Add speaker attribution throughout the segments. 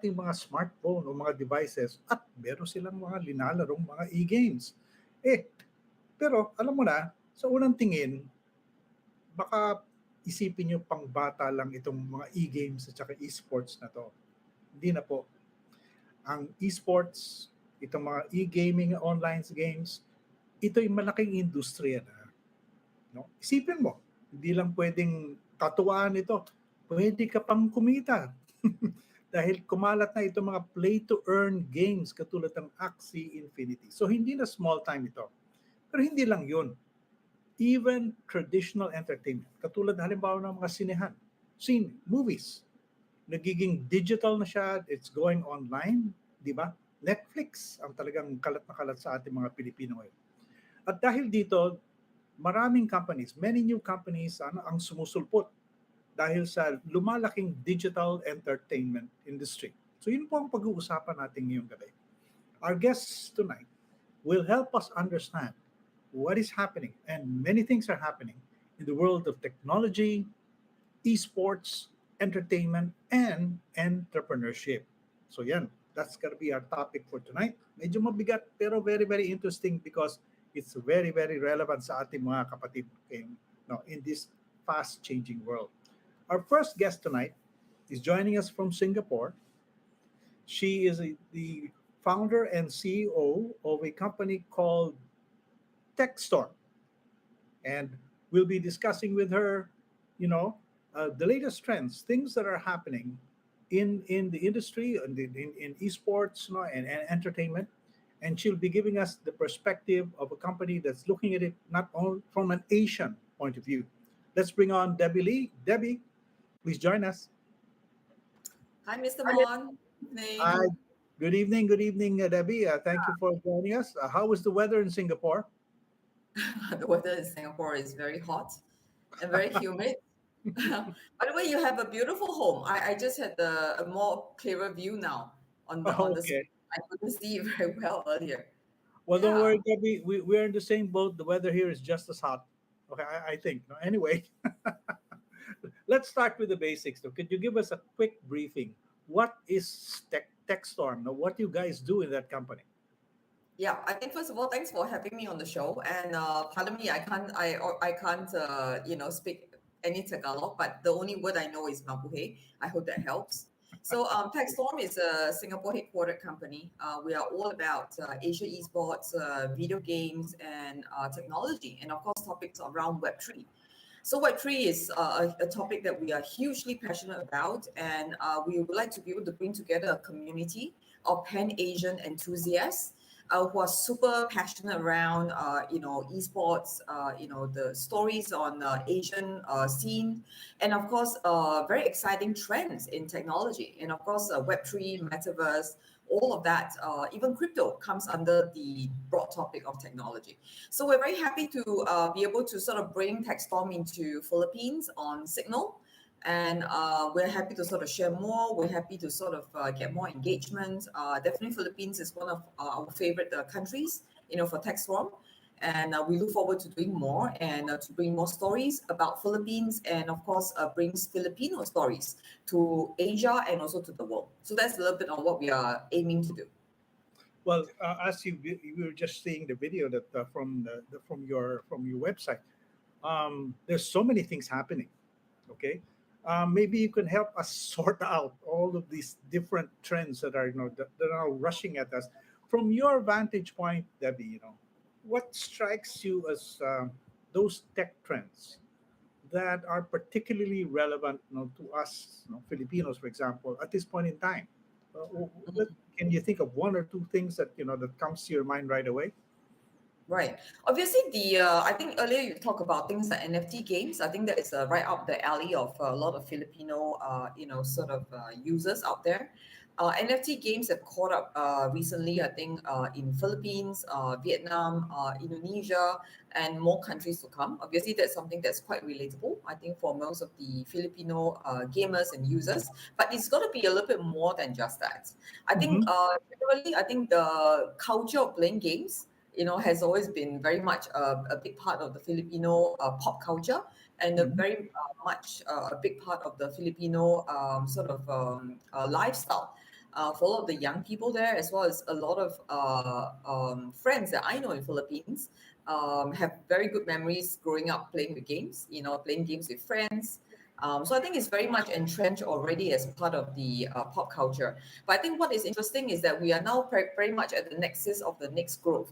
Speaker 1: ating mga smartphone o mga devices at meron silang mga linalarong mga e-games. Pero alam mo na, sa unang tingin, baka isipin nyo pang bata lang itong mga e-games at saka esports na to. Hindi na po. Ang esports, itong mga e-gaming, online games, ito ay malaking industriya na. No? Isipin mo, hindi lang pwedeng katuwaan ito. Pwede ka pang kumita. Dahil kumalat na itong mga play-to-earn games katulad ng Axie Infinity. So hindi na small time ito. Pero hindi lang yun. Even traditional entertainment, katulad halimbawa ng mga sinehan, movies, nagiging digital na siya, it's going online, di ba? Netflix ang talagang kalat na kalat sa ating mga Pilipino ngayon. At dahil dito, maraming companies, many new companies ang sumusulpot dahil sa lumalaking digital entertainment industry. So yun po ang pag-uusapan natin ngayong gabi. Our guests tonight will help us understand what is happening, and many things are happening in the world of technology, esports, entertainment, and entrepreneurship. So yan, that's gonna be our topic for tonight. Medyo mabigat pero very, very interesting because it's very, very relevant sa ating mga kapatid in this fast-changing world. Our first guest tonight is joining us from Singapore. She is the founder and CEO of a company called TechStorm. And we'll be discussing with her, the latest trends, things that are happening in the industry, in esports, and entertainment. And she'll be giving us the perspective of a company that's looking at it not only from an Asian point of view. Let's bring on Debbie Lee. Debbie, please join us.
Speaker 2: Hi, Mr. Mon.
Speaker 1: Hi. Good evening, Debbie. Thank you for joining us. How is the weather in Singapore?
Speaker 2: The weather in Singapore is very hot and very humid. By the way, you have a beautiful home. I just had a more clearer view now on the screen. I couldn't see it very well earlier.
Speaker 1: Well, don't worry, Debbie. We're in the same boat. The weather here is just as hot. Okay, I think. No, anyway, let's start with the basics. So could you give us a quick briefing? What is TechStorm? Now, what do you guys do in that company?
Speaker 2: Yeah, I think first of all, thanks for having me on the show. And pardon me, I can't speak any Tagalog, but the only word I know is mabuhay. I hope that helps. So TechStorm is a Singapore headquartered company. We are all about Asia esports, video games, and technology, and of course topics around Web3. So Web3 is a topic that we are hugely passionate about, and we would like to be able to bring together a community of Pan-Asian enthusiasts who are super passionate around, esports, the stories on Asian scene, and of course, very exciting trends in technology, and of course, Web3, metaverse, all of that, even crypto comes under the broad topic of technology. So we're very happy to be able to sort of bring TechStorm into Philippines on Signal. And we're happy to sort of share more. We're happy to sort of get more engagement. Definitely Philippines is one of our favorite countries, for TechStorm. And we look forward to doing more and to bring more stories about Philippines and, of course, brings Filipino stories to Asia and also to the world. So that's a little bit on what we are aiming to do.
Speaker 1: Well, as you were just seeing the video that from your website, there's so many things happening. Okay. Maybe you can help us sort out all of these different trends that are that are rushing at us. From your vantage point, Debbie, what strikes you as those tech trends that are particularly relevant to us, Filipinos, for example, at this point in time? Can you think of one or two things that that comes to your mind right away?
Speaker 2: Right. Obviously, I think earlier you talked about things like NFT games. I think that is right up the alley of a lot of Filipino, users out there. NFT games have caught up recently, I think, in Philippines, Vietnam, Indonesia, and more countries to come. Obviously, that's something that's quite relatable, I think, for most of the Filipino gamers and users. But it's got to be a little bit more than just that. I think, generally, I think the culture of playing games, has always been very much a big part of the Filipino pop culture and very much a big part of the Filipino lifestyle. for a lot of the young people there, as well as a lot of friends that I know in Philippines. Have very good memories growing up playing the games, playing games with friends. So I think it's very much entrenched already as part of the pop culture. But I think what is interesting is that we are now very much at the nexus of the next growth,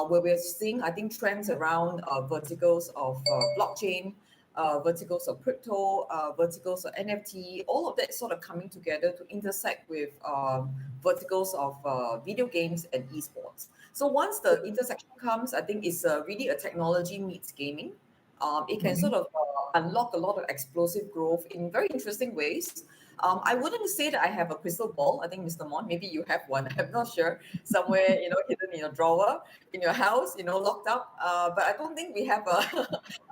Speaker 2: where we're seeing, I think, trends around verticals of blockchain, verticals of crypto, verticals of NFT, all of that sort of coming together to intersect with verticals of video games and esports. So once the intersection comes, I think it's really a technology meets gaming. It can
Speaker 1: Mhm.
Speaker 2: sort of unlock a lot of explosive growth in very interesting ways. I wouldn't say that I have a crystal ball. I think, Mr. Mon, maybe you have one. I'm not sure. Somewhere, hidden in your drawer, in your house, locked up. But I don't think we have a,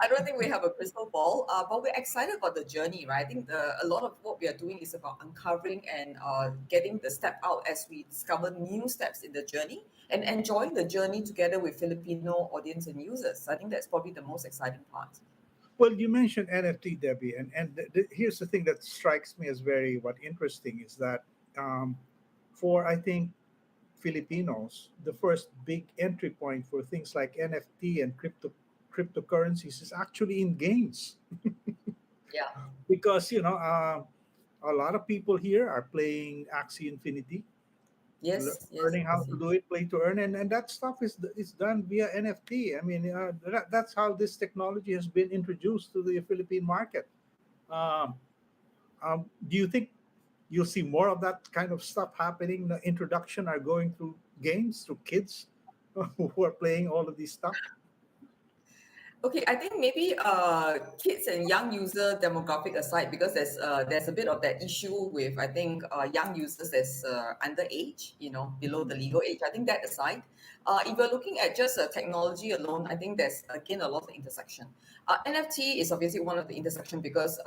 Speaker 2: I don't think we have a crystal ball. But we're excited about the journey, right? I think a lot of what we are doing is about uncovering and getting the step out as we discover new steps in the journey and enjoying the journey together with Filipino audience and users. I think that's probably the most exciting part.
Speaker 1: Well, you mentioned NFT, Debbie, and here's the thing that strikes me as very what interesting is that um, for I think Filipinos, the first big entry point for things like NFT and cryptocurrencies is actually in games
Speaker 2: Yeah.
Speaker 1: because a lot of people here are playing Axie Infinity,
Speaker 2: Yes, yes,
Speaker 1: learning how
Speaker 2: yes,
Speaker 1: to
Speaker 2: yes.
Speaker 1: do it, play to earn, and that stuff is done via NFT. I mean, that's how this technology has been introduced to the Philippine market. Um, do you think you'll see more of that kind of stuff happening? The introduction are going through games, through kids who are playing all of these stuff.
Speaker 2: Okay, I think maybe kids and young user demographic aside, because there's a bit of that issue with, I think, young users that's underage, below the legal age. I think that aside, if you're looking at just technology alone, I think there's again a lot of intersection. NFT is obviously one of the intersection because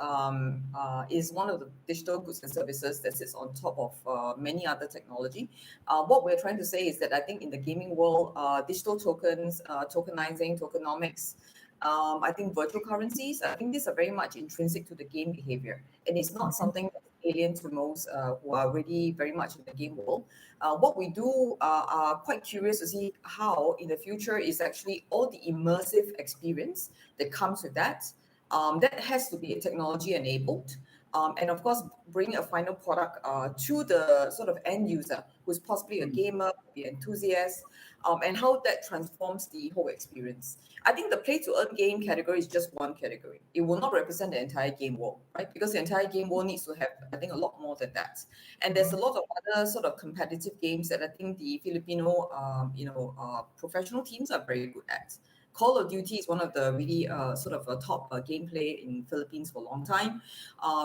Speaker 2: is one of the digital goods and services that sits on top of many other technology. What we're trying to say is that I think in the gaming world, digital tokens, tokenizing, tokenomics, I think virtual currencies, I think these are very much intrinsic to the game behavior. And it's not
Speaker 1: Mhm.
Speaker 2: something that's alien to most who are already very much in the game world. What we do are quite curious to see how in the future is actually all the immersive experience that comes with that. That has to be technology enabled. And of course, bring a final product to the sort of end user who's possibly a
Speaker 1: Mm.
Speaker 2: gamer, be an enthusiast, and how that transforms the whole experience. I think the play to earn game category is just one category. It will not represent the entire game world, right? Because the entire game world needs to have, I think, a lot more than that. And there's a
Speaker 1: Mhm.
Speaker 2: lot of other sort of competitive games that I think the Filipino, professional teams are very good at. Call of Duty is one of the really sort of a top gameplay in Philippines for a long time.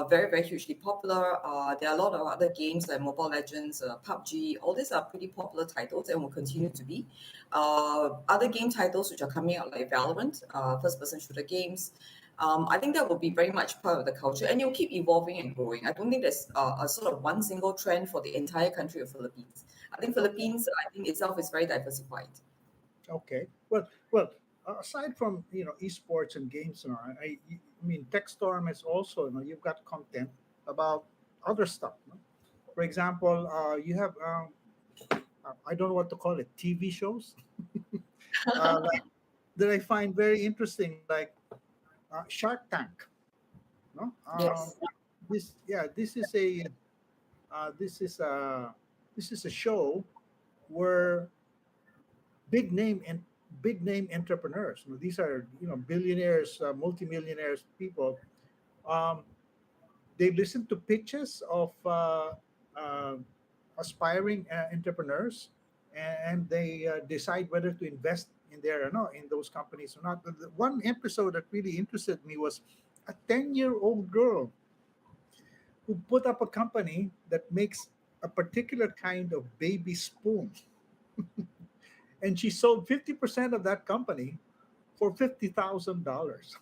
Speaker 2: Very, very hugely popular. There are a lot of other games like Mobile Legends, PUBG. All these are pretty popular titles and will continue to be. Other game titles which are coming out like Valorant, first-person shooter games. I think that will be very much part of the culture, and it'll keep evolving and growing. I don't think there's a sort of one single trend for the entire country of Philippines. I think
Speaker 1: Okay.
Speaker 2: Philippines, I think itself is very diversified.
Speaker 1: Okay. Well. Aside from esports and games, I mean, TechStorm is also you've got content about other stuff. No? For example, you have I don't know what to call it, TV shows like, that I find very interesting, like Shark Tank. No,
Speaker 2: Yes.
Speaker 1: this yeah, this is a this is a show where big name and big name entrepreneurs. These are billionaires, multimillionaires, people. Um, they listen to pitches of uh, aspiring entrepreneurs, and they decide whether to invest in there or not in those companies or not. The one episode that really interested me was a 10-year-old girl who put up a company that makes a particular kind of baby spoon, and she sold 50% of that company for $50,000.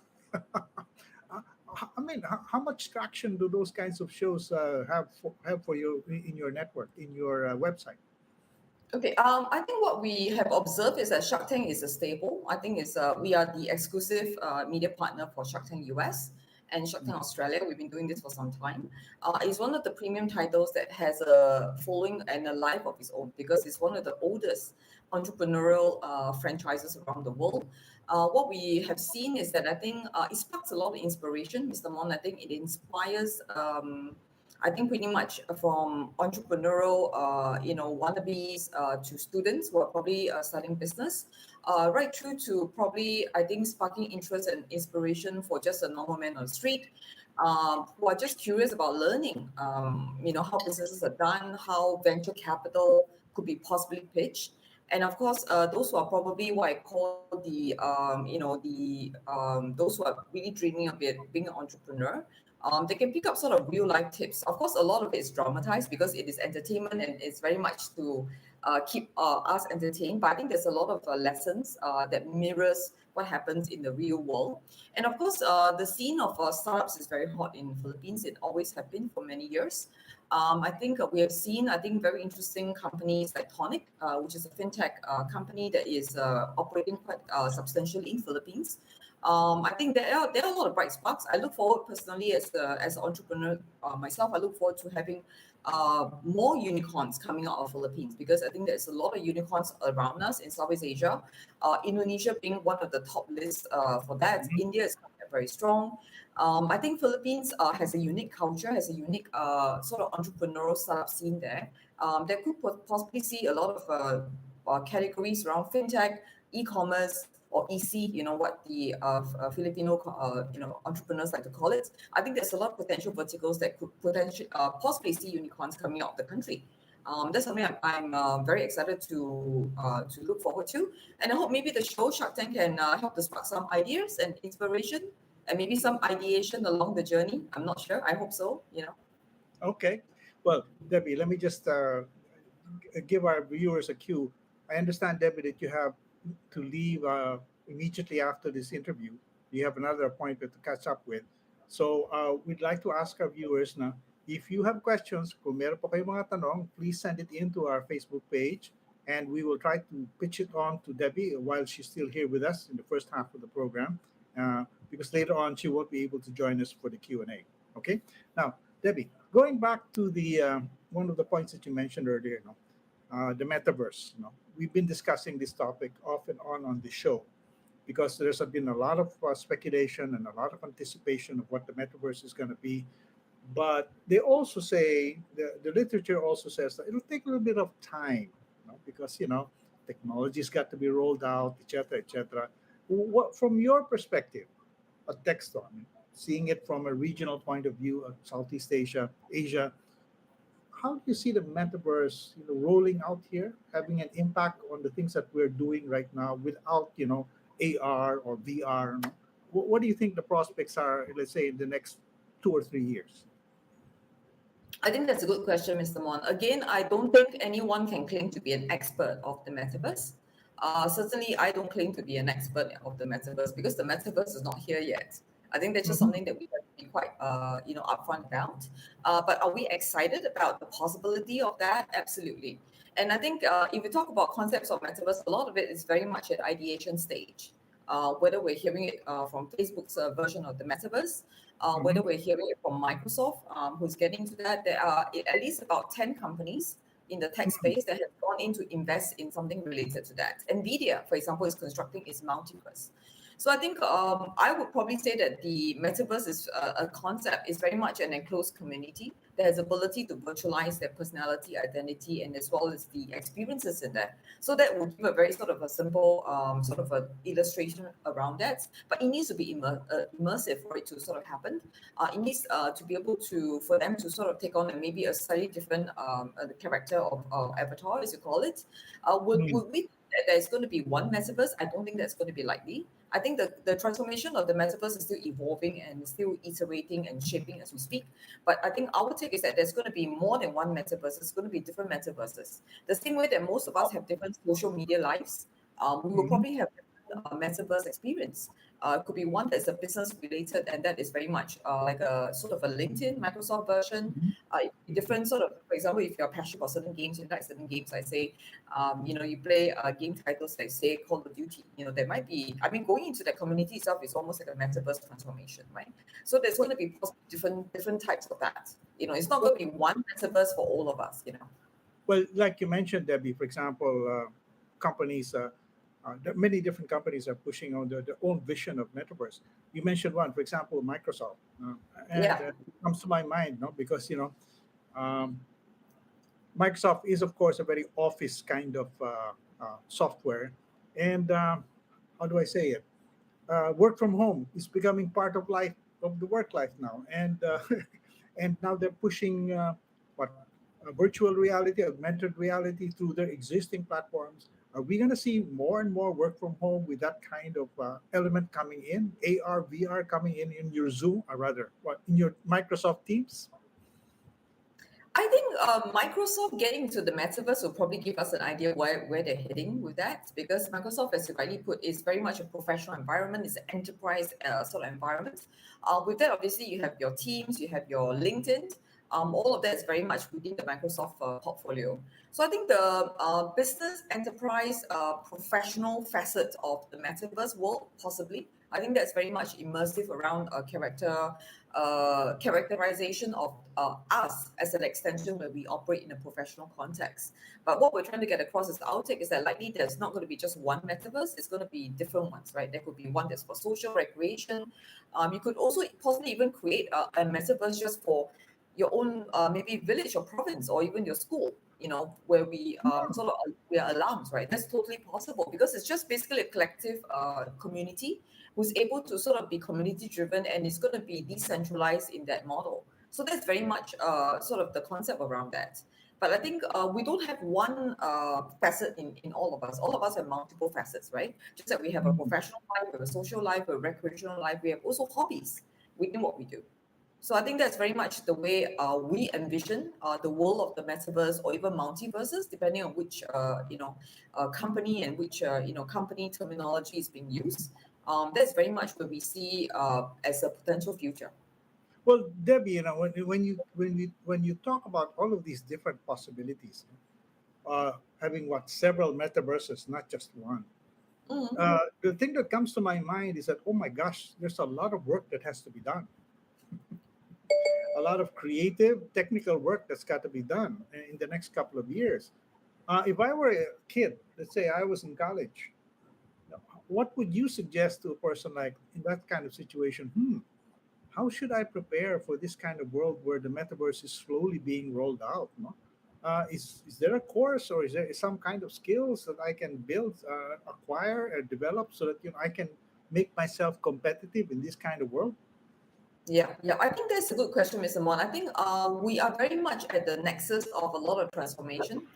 Speaker 1: I mean, how much traction do those kinds of shows have for you in your network, in your website?
Speaker 2: Okay, I think what we have observed is that Shark Tank is a staple. I think it's we are the exclusive media partner for Shark Tank US, and Shark Tank Australia. We've been doing this for some time. It's one of the premium titles that has a following and a life of its own because it's one of the oldest entrepreneurial franchises around the world. What we have seen is that I think it sparks a lot of inspiration, Mr. Mon. I think it inspires. I think pretty much from entrepreneurial, wannabes to students who are probably starting business, right through to probably, I think, sparking interest and inspiration for just a normal man on the street who are just curious about learning, how businesses are done, how venture capital could be possibly pitched. And of course, those who are probably what I call those who are really dreaming of being an entrepreneur, they can pick up sort of real life tips. Of course, a lot of it is dramatized because it is entertainment and it's very much to keep us entertained. But I think there's a lot of lessons that mirrors what happens in the real world. And of course, the scene of startups is very hot in Philippines. It always have been for many years. I think we have seen, very interesting companies like Tonic, which is a fintech company that is operating quite substantially in Philippines. I think there are a lot of bright sparks. I look forward personally as an entrepreneur myself. I look forward to having more unicorns coming out of Philippines because I think there's a lot of unicorns around us in Southeast Asia. Indonesia being one of the top lists for that. India is very strong. I think Philippines has a unique culture, has a unique sort of entrepreneurial startup scene there. That could possibly see a lot of categories around fintech, e-commerce, or EC, what the Filipino, entrepreneurs like to call it. I think there's a lot of potential verticals that could potentially possibly see unicorns coming out of the country. That's something I'm very excited to look forward to, and I hope maybe the show Shark Tank can help to spark some ideas and inspiration, and maybe some ideation along the journey. I'm not sure. I hope so.
Speaker 1: Okay. Well, Debbie, let me just give our viewers a cue. I understand, Debbie, that you have to leave immediately after this interview. You have another appointment to catch up with. So we'd like to ask our viewers now, if you have questions, kung meron po kayong mga tanong, please send it into our Facebook page and we will try to pitch it on to Debbie while she's still here with us in the first half of the program, because later on she won't be able to join us for the Q&A. Okay? Now, Debbie, going back to the one of the points that you mentioned earlier, the metaverse. We've been discussing this topic off and on the show because there's been a lot of speculation and a lot of anticipation of what the metaverse is going to be. But they also say, the literature also says that it'll take a little bit of time, because, technology's got to be rolled out, etc., etc. What, from your perspective, at Techstorm, seeing it from a regional point of view of Southeast Asia, how do you see the metaverse rolling out here, having an impact on the things that we're doing right now without AR or VR? What do you think the prospects are, let's say, in the next 2 or 3 years?
Speaker 2: I think that's a good question, Mr. Mon. Again, I don't think anyone can claim to be an expert of the metaverse. Certainly, I don't claim to be an expert of the metaverse because the metaverse is not here yet. I think that's just something that we have to be quite, upfront about. But are we excited about the possibility of that? Absolutely. And I think if we talk about concepts of metaverse, a lot of it is very much at ideation stage. Whether we're hearing it from Facebook's version of the metaverse, whether we're hearing it from Microsoft, who's getting to that, there are at least about 10 companies in the tech space that have gone in to invest in something related to that. NVIDIA, for example, is constructing its multiverse. So I think I would probably say that the metaverse is a concept, is very much an enclosed community that has ability to virtualize their personality, identity, and as well as the experiences in there. So that would give a very sort of a simple sort of an illustration around that. But it needs to be immersive for it to sort of happen. It needs to be able for them to sort of take on maybe a slightly different character of avatar, as you call it. Would we that there's going to be one metaverse? I don't think that's going to be likely. I think the transformation of the metaverse is still evolving and still iterating and shaping as we speak. But I think our take is that there's going to be more than one metaverse. It's going to be different metaverses. The same way that most of us have different social media lives, we will probably have different metaverse experience. It could be one that's a business related, and that is very much like a sort of a LinkedIn Microsoft version. Different sort of, for example, if you're passionate about certain games, you like certain games, I say, you play game titles like say Call of Duty. There might be, going into the community itself is almost like a metaverse transformation, right? So there's going to be different types of that. It's not going to be one metaverse for all of us.
Speaker 1: Well, like you mentioned, Debbie, for example, companies, many different companies are pushing on their own vision of metaverse. You mentioned one, for example, Microsoft, and
Speaker 2: Yeah.
Speaker 1: it comes to my mind, no, because um, Microsoft is, of course, a very office kind of software, and how do I say it? Work from home is becoming part of life of the work life now, and and now they're pushing what virtual reality, augmented reality through their existing platforms. Are we going to see more and more work from home with that kind of element coming in, AR, VR coming in your Zoom, or rather, what in your Microsoft Teams?
Speaker 2: I think Microsoft getting to the metaverse will probably give us an idea where they're heading with that, because Microsoft, as you rightly put, is very much a professional environment. It's an enterprise sort of environment. With that, obviously, you have your Teams, you have your LinkedIn. All of that is very much within the Microsoft portfolio. So I think the business, enterprise, professional facet of the metaverse world, possibly. I think that's very much immersive around characterization of us as an extension where we operate in a professional context. But what we're trying to get across is our take is that likely there's not going to be just one metaverse, it's going to be different ones, right? There could be one that's for social recreation. You could also possibly even create a metaverse just for your own maybe village or province or even your school, where we we are alums, right? That's totally possible because it's just basically a collective community who's able to sort of be community driven, and it's going to be decentralized in that model. So that's very much sort of the concept around that. But I think we don't have one facet in all of us. All of us have multiple facets, right? Just that we have a professional life, we have a social life, a recreational life. We have also hobbies within what we do. So I think that's very much the way we envision the world of the metaverse or even multiverses, depending on which company and which company terminology is being used. That's very much what we see as a potential future.
Speaker 1: Well, Debbie, when you talk about all of these different possibilities, having what several metaverses, not just one.
Speaker 2: Mhm.
Speaker 1: The thing that comes to my mind is that, oh my gosh, there's a lot of work that has to be done, a lot of creative, technical work that's got to be done in the next couple of years. If I were a kid, let's say I was in college, what would you suggest to a person like in that kind of situation? How should I prepare for this kind of world where the metaverse is slowly being rolled out? No? Is there a course or is there some kind of skills that I can build, acquire, or develop so that I can make myself competitive in this kind of world?
Speaker 2: Yeah. I think that's a good question, Mr. Mon. I think we are very much at the nexus of a lot of transformation.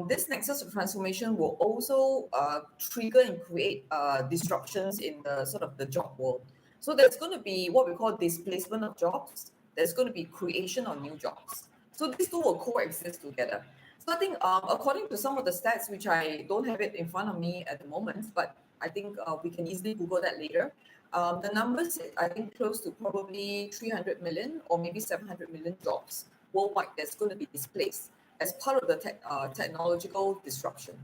Speaker 2: This nexus of transformation will also trigger and create disruptions in the sort of the job world. So there's going to be what we call displacement of jobs. There's going to be creation of new jobs. So these two will coexist together. So I think according to some of the stats, which I don't have it in front of me at the moment, but I think we can easily Google that later. The numbers, I think, close to probably 300 million or maybe 700 million jobs worldwide that's going to be displaced as part of the technological disruption.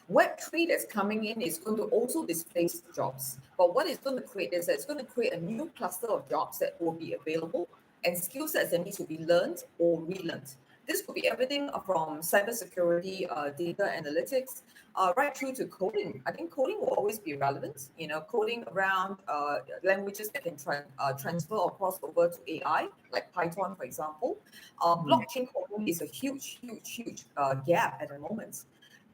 Speaker 2: Web3 that's coming in is going to also displace jobs. But what it's going to create is that it's going to create a new cluster of jobs that will be available and skill sets that need to be learned or relearned. This could be everything from cybersecurity, data analytics, right through to coding. I think coding will always be relevant. Coding around languages that can transfer or cross over to AI, like Python, for example. Blockchain coding is a huge gap at the moment.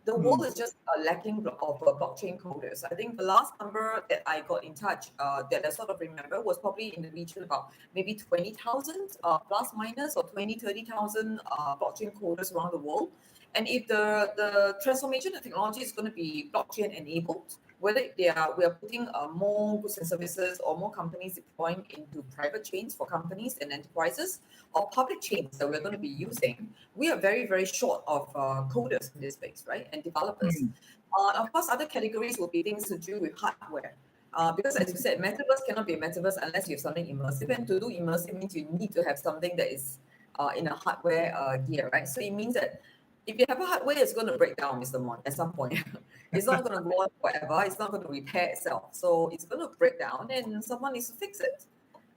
Speaker 2: The world is just lacking of blockchain coders. I think the last number that I got in touch that I sort of remember was probably in the region about maybe 20,000 plus minus or 30,000 blockchain coders around the world. And if the transformation of technology is going to be blockchain enabled, whether we are putting more goods and services or more companies deploying into private chains for companies and enterprises or public chains that we're going to be using, we are very, very short of coders in this space, right? And developers.
Speaker 1: Mm.
Speaker 2: Of course, other categories will be things to do with hardware. Because as you said, metaverse cannot be a metaverse unless you have something immersive. And to do immersive means you need to have something that is in a hardware gear, right? So it means that if you have a hardware, it's going to break down, Mr. Mon, at some point. It's not going to go on forever. It's not going to repair itself. So it's going to break down and someone needs to fix it.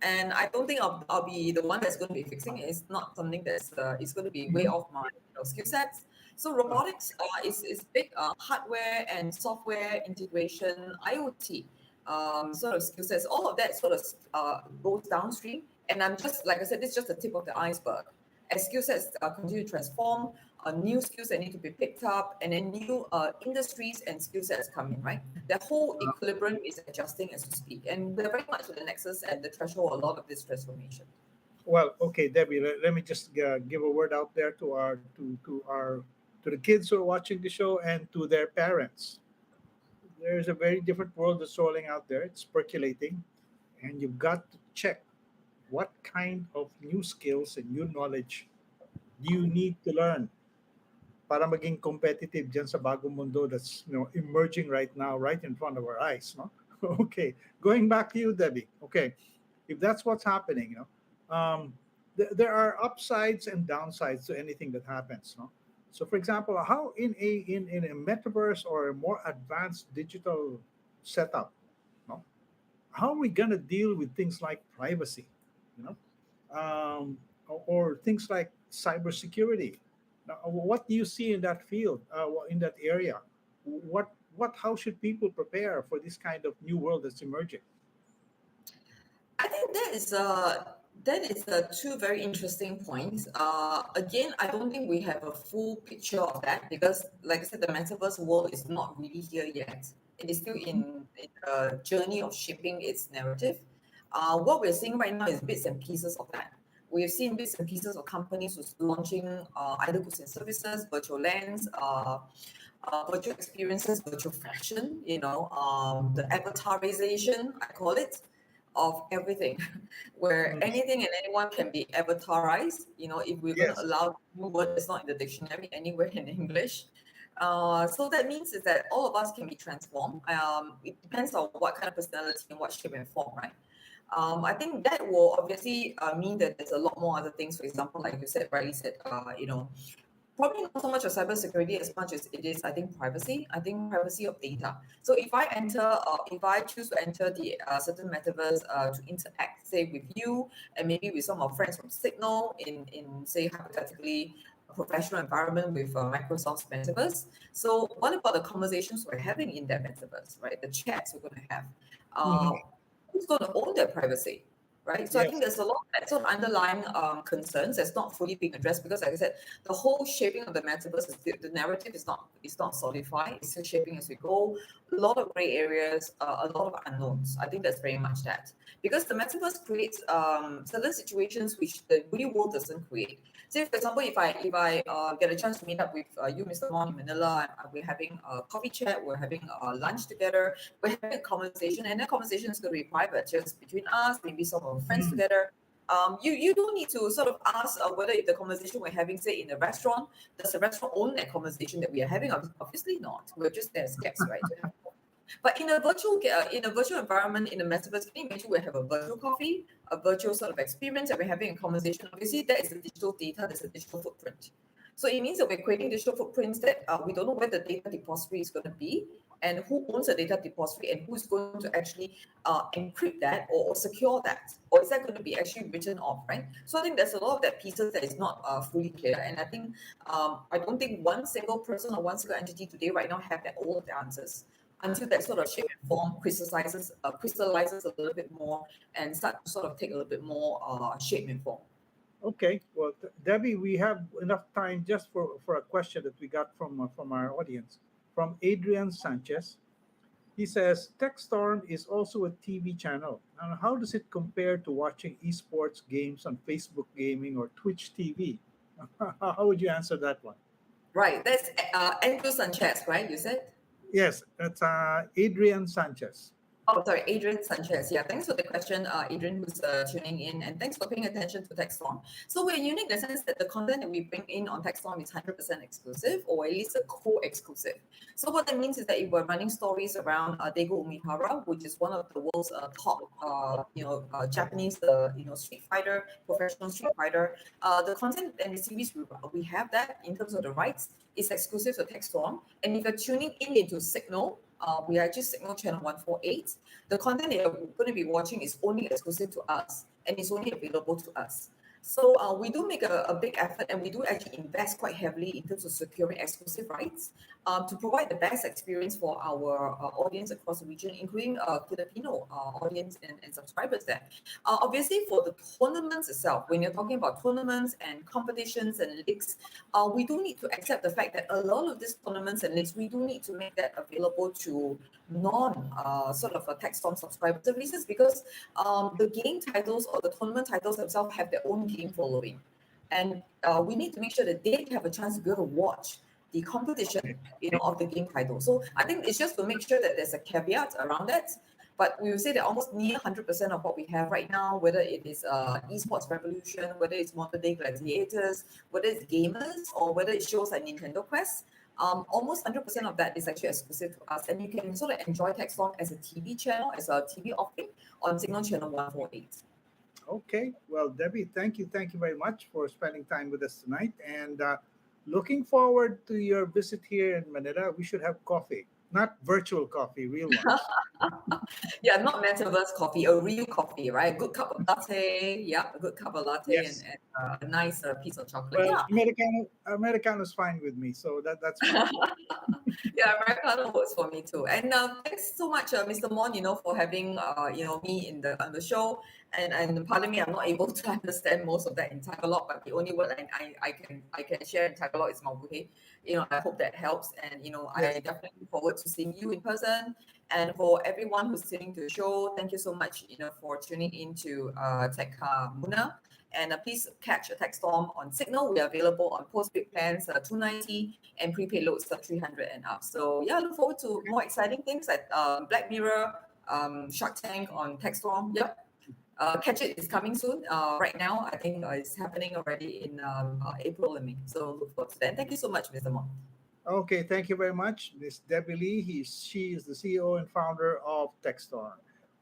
Speaker 2: And I don't think I'll be the one that's going to be fixing it. It's not something that's it's going to be way off my skill sets. So robotics is big hardware and software integration, IoT sort of skill sets. All of that sort of goes downstream. And I'm just, like I said, this is just the tip of the iceberg. As skill sets continue to transform, new skills that need to be picked up, and then new industries and skill sets come in, right? The whole equilibrium is adjusting as we speak. And we're very much at the nexus and the threshold of a lot of this transformation.
Speaker 1: Well, okay, Debbie, let me just give a word out there to to the kids who are watching the show and to their parents. There's a very different world that's rolling out there. It's percolating, and you've got to check what kind of new skills and new knowledge do you need to learn para maging competitive dyan sa bagong mundo that's emerging right now, right in front of our eyes. No? Okay, going back to you, Debbie. Okay, if that's what's happening, there are upsides and downsides to anything that happens. No? So, for example, how in a metaverse or a more advanced digital setup, no, how are we gonna deal with things like privacy, you know, or things like cybersecurity? Now, what do you see in that field, in that area? How should people prepare for this kind of new world that's emerging?
Speaker 2: I think that is two very interesting points. Again, I don't think we have a full picture of that because, like I said, the metaverse world is not really here yet. It is still in a journey of shaping its narrative. What we're seeing right now is bits and pieces of that. We've seen bits and pieces of companies who's launching either goods and services, virtual lands, virtual experiences, virtual fashion, the avatarization, I call it, of everything, where
Speaker 1: Mm.
Speaker 2: anything and anyone can be avatarized. If we're going to
Speaker 1: Yes.
Speaker 2: allow a new word that's not in the dictionary anywhere in English. So that means is that all of us can be transformed. It depends on what kind of personality and what shape and form, right? I think that will obviously mean that there's a lot more other things. For example, like you said, rightly said, probably not so much of cybersecurity as much as it is, I think, privacy. I think privacy of data. So if I choose to enter the certain metaverse to interact, say, with you and maybe with some of our friends from Signal in say, hypothetically, a professional environment with Microsoft's metaverse. So what about the conversations we're having in that metaverse, right? The chats we're going to have. Uh,
Speaker 1: Mhm.
Speaker 2: who's going to own their privacy? Right. So I think
Speaker 1: Yes.
Speaker 2: there's a lot of that sort of underlying concerns that's not fully being addressed because, like I said, the whole shaping of the metaverse is the narrative is not solidified. It's still shaping as we go. A lot of gray areas, a lot of unknowns. I think that's very much that because the metaverse creates certain situations which the real world doesn't create. Say, for example, if I get a chance to meet up with you, Mr. Mon, in Manila, and we're having a coffee chat, we're having lunch together, we're having a conversation, and that conversation is going to be private, just between us, maybe some of our friends
Speaker 1: Mm.
Speaker 2: together. You don't need to sort of ask whether if the conversation we're having, say, in a restaurant, does the restaurant own that conversation that we are having? Obviously not. We're just there as guests, right? To have. But in a virtual environment, in a metaverse, can you imagine we have a virtual coffee, a virtual sort of experience, and we're having a conversation? Obviously, that is the digital data, that's a digital footprint. So it means that we're creating digital footprints that we don't know where the data depository is going to be and who owns the data depository and who's going to actually encrypt that or secure that, or is that going to be actually written off, right? So I think there's a lot of that pieces that is not fully clear, and I think I don't think one single person or one single entity today right now have that all of the answers until that sort of shape and form crystallizes a little bit more and start to sort of take a little bit more shape and form.
Speaker 1: Okay. Well, Debbie, we have enough time just for a question that we got from our audience, from Adrian Sanchez. He says TechStorm is also a TV channel. And how does it compare to watching esports games on Facebook Gaming or Twitch TV? How would you answer that one?
Speaker 2: Right, that's Andrew Sanchez, right? You said.
Speaker 1: Yes, that's Adrian Sanchez.
Speaker 2: Oh, sorry, Adrian Sanchez. Yeah, thanks for the question, Adrian, who's tuning in, and thanks for paying attention to TechStorm. So we're unique in the sense that the content that we bring in on TechStorm is 100% exclusive, or at least a co-exclusive. So what that means is that if we're running stories around Daigo Umihara, which is one of the world's top, Japanese, street fighter, professional street fighter, the content and the series we have that in terms of the rights is exclusive to TechStorm. And if you're tuning in into Signal, we are just Signal Channel 148. The content that you're going to be watching is only exclusive to us and it's only available to us. So we do make a big effort and we do actually invest quite heavily in terms of securing exclusive rights to provide the best experience for our audience across the region, including Filipino audience and subscribers there. Obviously, for the tournaments itself, when you're talking about tournaments and competitions and leagues, we do need to accept the fact that a lot of these tournaments and leagues, we do need to make that available to non TechStorm subscribers. The reason is because the game titles or the tournament titles themselves have their own game following. And we need to make sure that they have a chance to be able to watch the competition, of the game title. So I think it's just to make sure that there's a caveat around that. But we will say that almost near 100% of what we have right now, whether it is Esports Revolution, whether it's Modern Day Gladiators, whether it's gamers, or whether it shows like Nintendo Quest, almost 100% of that is actually exclusive to us. And you can sort of enjoy TechStorm as a TV channel, as a TV offering on Signal Channel 148.
Speaker 1: Okay. Well, Debbie, thank you. Thank you very much for spending time with us tonight. And looking forward to your visit here in Manila. We should have coffee, not virtual coffee, real ones.
Speaker 2: Yeah, not metaverse coffee, a real coffee, right? A good cup of latte. Yeah, a good cup of latte
Speaker 1: Yes.
Speaker 2: and a nice piece of chocolate.
Speaker 1: Well,
Speaker 2: Yeah.
Speaker 1: Americano's fine with me, so that's fine.
Speaker 2: Yeah, Americano works for me too. And thanks so much, Mr. Mon, for having me on the show. And pardon me, I'm not able to understand most of that in Tagalog, but the only word I can share in Tagalog is mabuhay. I hope that helps. And I
Speaker 1: Yes.
Speaker 2: definitely look forward to seeing you in person. And for everyone who's tuning to the show, thank you so much, for tuning into Tech Muna. And please catch a TechStorm on Signal. We are available on postpaid plans 290 and prepaid loads 300 and up. So yeah, look forward to more exciting things like Black Mirror, Shark Tank on TechStorm. Yep. Catch It is coming soon. Right now, I think it's happening already in April and May. So look forward to that. And thank you so much, Mr. Mon.
Speaker 1: Okay, thank you very much. This Debbie Lee, she is the CEO and founder of Techstar.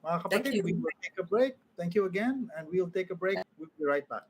Speaker 1: Mga
Speaker 2: Thank
Speaker 1: kapatid,
Speaker 2: you.
Speaker 1: we will take a break. Thank you again, and we'll take a break. We'll be right back.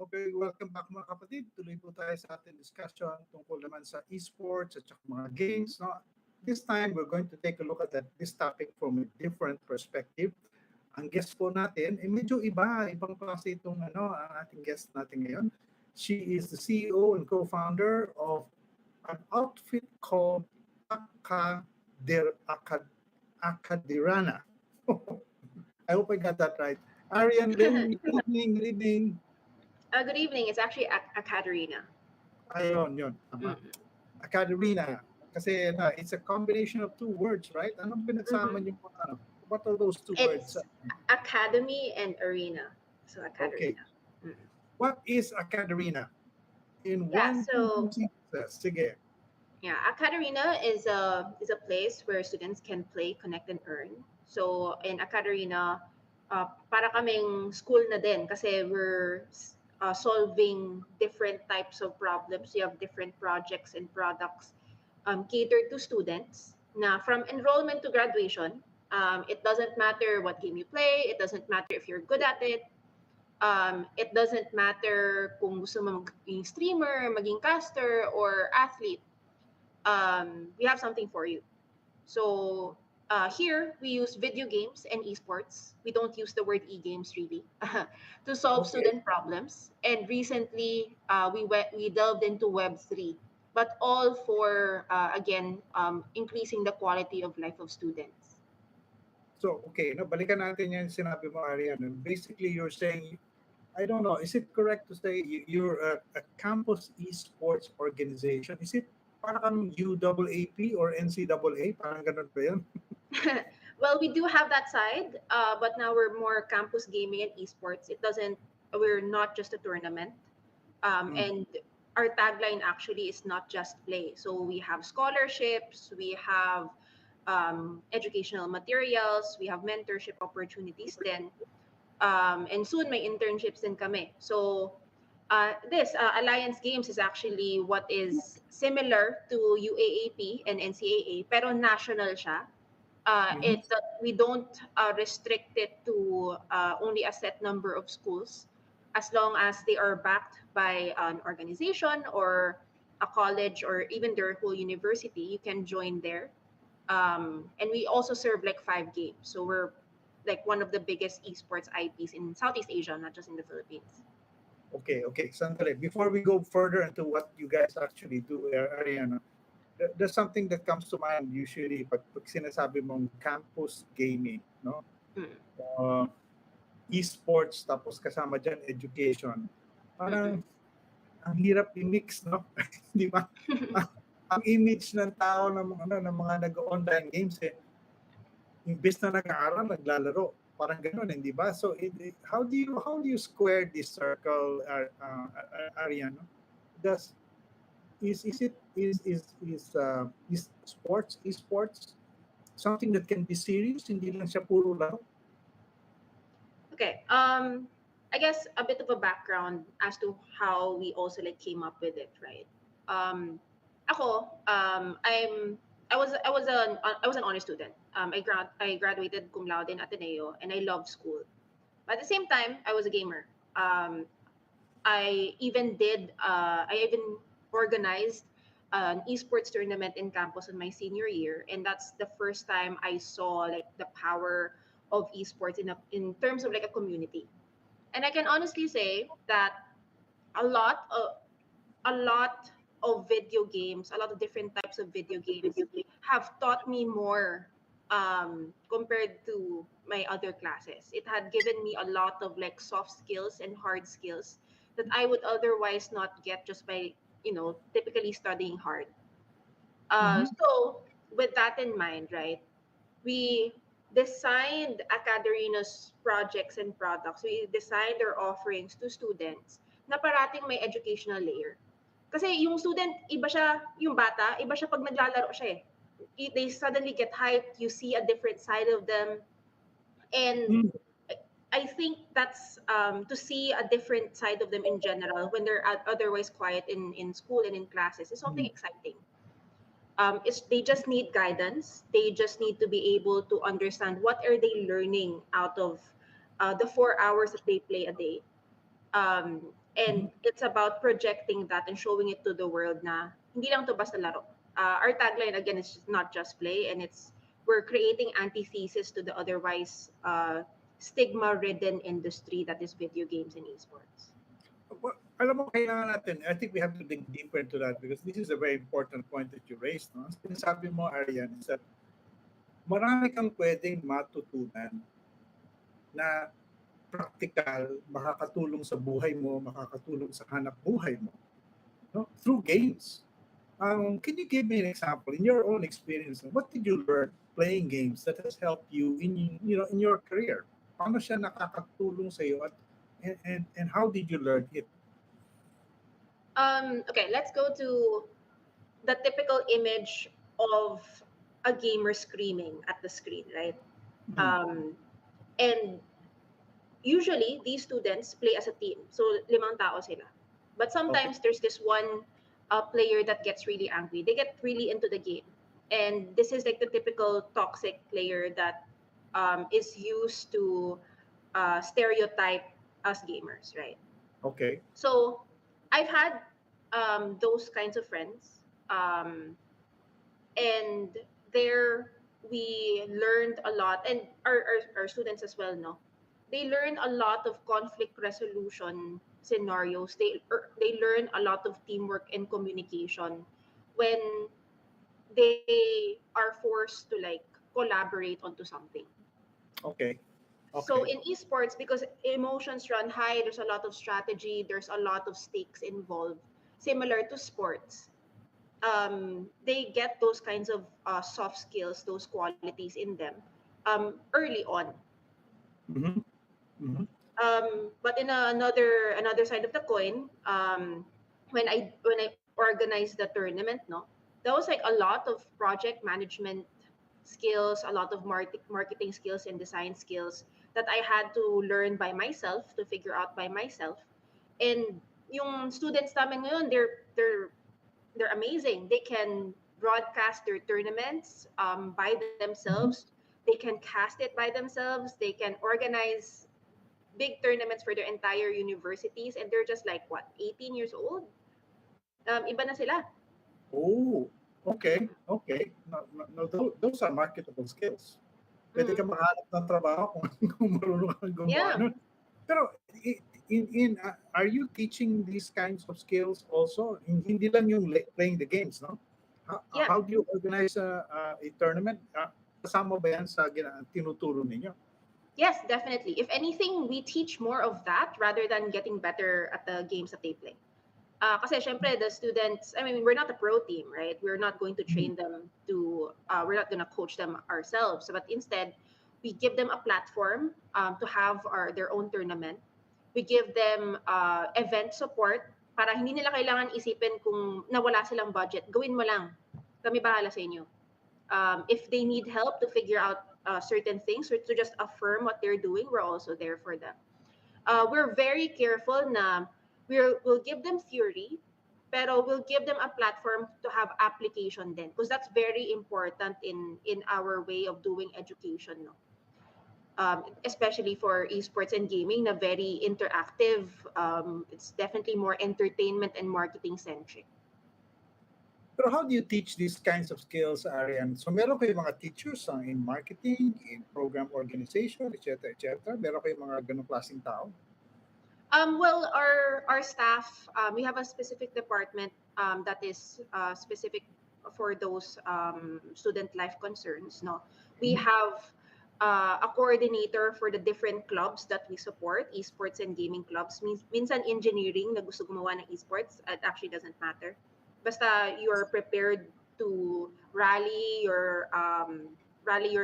Speaker 1: Okay, welcome back mga kapatid. Tuloy po tayo sa ating discussion tungkol naman sa esports at saka mga games. No? This time, we're going to take a look at this topic from a different perspective. Ang guest po natin, medyo ibang klase itong ang ating guest natin ngayon. She is the CEO and co-founder of an outfit called AcadArena. I hope I got that right. Ariane Lim, good evening, good evening.
Speaker 3: Good evening. It's actually AcadArena.
Speaker 1: Ayun, yun. Tama. AcadArena. Kasi it's a combination of two words, right? Anong pinagsama niyo po? What are those two words?
Speaker 3: It's academy and arena. So AcadArena.
Speaker 1: Okay. What is AcadArena? In
Speaker 3: Yeah,
Speaker 1: one, two,
Speaker 3: so
Speaker 1: sentences. Sige.
Speaker 3: yeah, AcadArena is a place where students can play, connect, and earn. So in AcadArena, para kaming school na din kasi we're solving different types of problems. We have different projects and products catered to students. Na from enrollment to graduation, it doesn't matter what game you play. It doesn't matter if you're good at it. It doesn't matter kung gusto mo maging streamer, maging caster, or athlete. We have something for you. So here we use video games and esports. We don't use the word e-games really to solve
Speaker 1: Okay.
Speaker 3: student problems. And recently we delved into Web3, but all for again increasing the quality of life of students.
Speaker 1: So, okay, no, balikan natin yan sinabi mo, Ariane. Basically, you're saying, I don't know, is it correct to say you're a campus esports organization? Is it parang UAAP or NCAA? Parang ganun ba yun?
Speaker 3: Well, we do have that side, but now we're more campus gaming and esports. It doesn't. We're not just a tournament.
Speaker 1: Mm.
Speaker 3: And our tagline actually is not just play. So we have scholarships, we have educational materials, we have mentorship opportunities then, and soon may internships din kami. So this Alliance Games is actually what is similar to UAAP and NCAA, pero national siya.
Speaker 1: Mhm.
Speaker 3: We don't restrict it to only a set number of schools, as long as they are backed by an organization or a college or even their whole university. You can join there, and we also serve like 5 games. So we're like one of the biggest esports IPs in Southeast Asia, not just in the Philippines.
Speaker 1: Okay. Sandali. Before we go further into what you guys actually do, Ariana, there's something that comes to mind usually pag sinasabi mong campus gaming, no?
Speaker 3: Mm.
Speaker 1: Uh, Esports, tapos kasama dyan education. Parang ang hirap i-mix, no? Di ba? Ang image ng tao ng mga nag-online games imbes na nag-aaral, naglalaro. Parang gano'n, hindi ba? So how do you square this circle, Ariano? Does is it is sports esports something that can be serious, hindi lang siya puro laro?
Speaker 3: Okay. I guess a bit of a background as to how we also like came up with it, right? Ako, I was an honor student. I graduated cum laude in Ateneo, and I loved school. But at the same time, I was a gamer. I even organized an esports tournament in campus in my senior year, and that's the first time I saw like the power of esports in terms of like a community. And I can honestly say that a lot of a lot of video games, a lot of different types of video games have taught me more compared to my other classes. It had given me a lot of like soft skills and hard skills that I would otherwise not get just by, typically studying hard.
Speaker 1: Mhm.
Speaker 3: So with that in mind, right, we designed AcadArena's projects and products. We designed our offerings to students na parating may educational layer. Kasi yung student, iba siya, yung bata, iba siya pag naglalaro siya eh. They suddenly get hyped, you see a different side of them. And
Speaker 1: Mm.
Speaker 3: I think that's to see a different side of them in general when they're otherwise quiet in school and in classes is something
Speaker 1: Mm.
Speaker 3: exciting. They just need guidance. They just need to be able to understand what are they learning out of the 4 hours that they play a day. And
Speaker 1: Mhm.
Speaker 3: it's about projecting that and showing it to the world na hindi lang to basta laro. Our tagline again is not just play, and we're creating antithesis to the otherwise stigma-ridden industry that is video games and esports.
Speaker 1: Well, alam mo, kailangan natin, I think we have to dig deeper into that because this is a very important point that you raised. No? Sinasabi mo, Ariane, is that marami kang pwedeng matutunan na practical, makakatulong sa buhay mo, makakatulong sa hanap buhay mo, no? Through games. Can you give me an example in your own experience? What did you learn playing games that has helped you in your career? Paano siya nakakatulong sa iyo at And how did you learn it?
Speaker 3: Okay, let's go to the typical image of a gamer screaming at the screen, right?
Speaker 1: Mhm.
Speaker 3: Um, and usually these students play as a team. So limang tao sila. But
Speaker 1: Okay.
Speaker 3: sometimes there's this one player that gets really angry. They get really into the game. And this is like the typical toxic player that is used to stereotype us gamers, right?
Speaker 1: Okay.
Speaker 3: So I've had those kinds of friends. And there we learned a lot, and our students as well, no, they learn a lot of conflict resolution scenarios. They learn a lot of teamwork and communication when they are forced to like collaborate onto something.
Speaker 1: Okay.
Speaker 3: So
Speaker 1: Okay.
Speaker 3: in esports, because emotions run high, there's a lot of strategy, there's a lot of stakes involved, similar to sports. They get those kinds of soft skills, those qualities in them early on.
Speaker 1: Mm-hmm. Mm-hmm.
Speaker 3: But in another side of the coin, when I organized the tournament, no, that was like a lot of project management skills, a lot of marketing skills and design skills that I had to learn by myself, to figure out by myself. And yung students namin ngayon, they're amazing. They can broadcast their tournaments by themselves.
Speaker 1: Mm-hmm.
Speaker 3: They can cast it by themselves. They can organize big tournaments for their entire universities, and they're just like what, 18 years old. Iba na sila.
Speaker 1: Oh, okay. Okay. No, those are marketable skills. Pwede ka
Speaker 3: Mm.
Speaker 1: makahanap ng trabaho kung, kung marunong kang gumawa
Speaker 3: Yeah.
Speaker 1: nun. Pero are you teaching these kinds of skills also? Hindi lang yung playing the games, no?
Speaker 3: Yeah.
Speaker 1: How do you organize a tournament? Kasama ba yan sa tinuturo ninyo?
Speaker 3: Yes, definitely. If anything, we teach more of that rather than getting better at the games that they play. Kasi syempre, the students, I mean, we're not a pro team, right? We're not going to
Speaker 1: Mhm.
Speaker 3: train them to, we're not going to coach them ourselves. But instead, we give them a platform to have their own tournament. We give them event support para hindi nila kailangan isipin kung nawala silang budget. Gawin mo lang. Kami bahala sa inyo. If they need help to figure out certain things or to just affirm what they're doing, we're also there for them. We're very careful na we'll give them theory, pero we'll give them a platform to have application then, because that's very important in our way of doing education, no? Especially for esports and gaming na very interactive. It's definitely more entertainment and marketing centric.
Speaker 1: Pero how do you teach these kinds of skills, Ariane? So meron kayo mga teachers in marketing, in program organization, etc., etc. Meron kayo mga ganong klaseng tao?
Speaker 3: Well, our staff, we have a specific department that is specific for those student life concerns. No, we
Speaker 1: Mhm.
Speaker 3: have a coordinator for the different clubs that we support, esports and gaming clubs. Minsan engineering na gusto gumawa ng esports, it actually doesn't matter. Basta you're prepared to rally your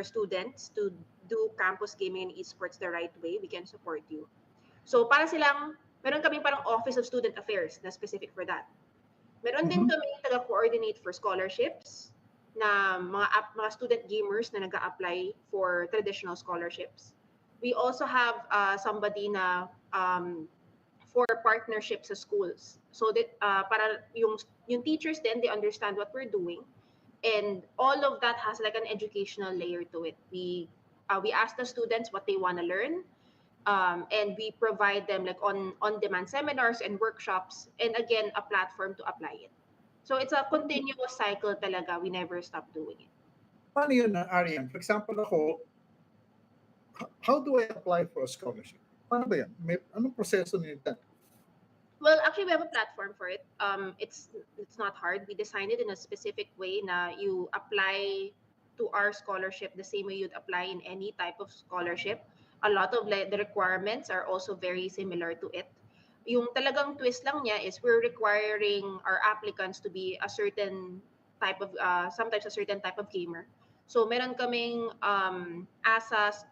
Speaker 3: students to do campus gaming and esports the right way, we can support you. So para silang, meron kaming parang Office of Student Affairs na specific for that. Meron din
Speaker 1: Mhm.
Speaker 3: kami taga-coordinate for scholarships na mga student gamers na nag-a-apply for traditional scholarships. We also have somebody na for partnerships sa schools. So that para yung teachers then they understand what we're doing, and all of that has like an educational layer to it. We ask the students what they want to learn, and we provide them like on-demand seminars and workshops, and again a platform to apply it. So it's a continuous cycle talaga. We never stop doing it.
Speaker 1: Paano yun, Ariane? For example, ako, how do I apply for a scholarship? Paano ba yan? Anong proseso nito?
Speaker 3: Well, actually, we have a platform for it. It's not hard. We designed it in a specific way. Na you apply to our scholarship the same way you'd apply in any type of scholarship. A lot of the requirements are also very similar to it. Yung talagang twist lang niya is we're requiring our applicants to be a certain type of, sometimes a certain type of gamer. So meron kaming ASA